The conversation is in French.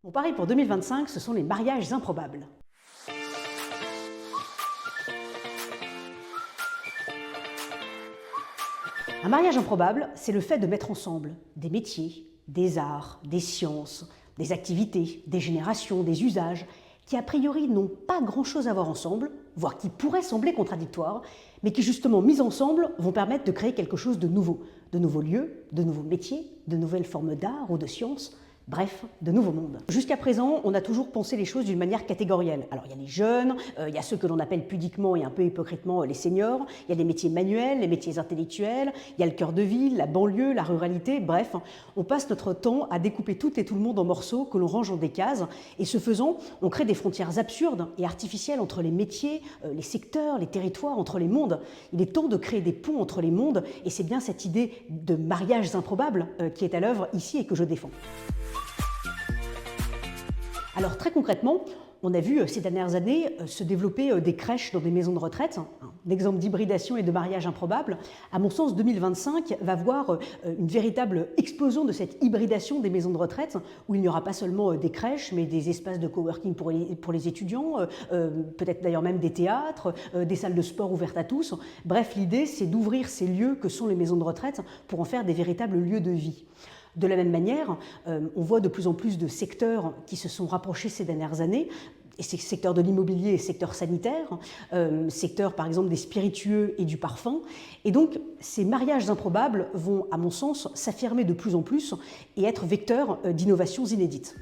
Mon pari pour 2025, ce sont les mariages improbables. Un mariage improbable, c'est le fait de mettre ensemble des métiers, des arts, des sciences, des activités, des générations, des usages, qui a priori n'ont pas grand-chose à voir ensemble, voire qui pourraient sembler contradictoires, mais qui justement mis ensemble vont permettre de créer quelque chose de nouveaux lieux, de nouveaux métiers, de nouvelles formes d'art ou de sciences, bref, de nouveaux mondes. Jusqu'à présent, on a toujours pensé les choses d'une manière catégorielle. Alors il y a les jeunes, il y a ceux que l'on appelle pudiquement et un peu hypocritement les seniors, il y a les métiers manuels, les métiers intellectuels, il y a le cœur de ville, la banlieue, la ruralité, bref, on passe notre temps à découper tout et tout le monde en morceaux que l'on range dans des cases, et ce faisant, on crée des frontières absurdes et artificielles entre les métiers, les secteurs, les territoires, entre les mondes. Il est temps de créer des ponts entre les mondes, et c'est bien cette idée de mariages improbables qui est à l'œuvre ici et que je défends. Alors très concrètement, on a vu ces dernières années se développer des crèches dans des maisons de retraite. Un exemple d'hybridation et de mariage improbable. À mon sens, 2025 va voir une véritable explosion de cette hybridation des maisons de retraite, où il n'y aura pas seulement des crèches, mais des espaces de coworking pour les étudiants, peut-être d'ailleurs même des théâtres, des salles de sport ouvertes à tous. Bref, l'idée, c'est d'ouvrir ces lieux que sont les maisons de retraite pour en faire des véritables lieux de vie. De la même manière, on voit de plus en plus de secteurs qui se sont rapprochés ces dernières années, et c'est secteur de l'immobilier et secteur sanitaire, secteur par exemple des spiritueux et du parfum. Et donc ces mariages improbables vont, à mon sens, s'affirmer de plus en plus et être vecteurs d'innovations inédites.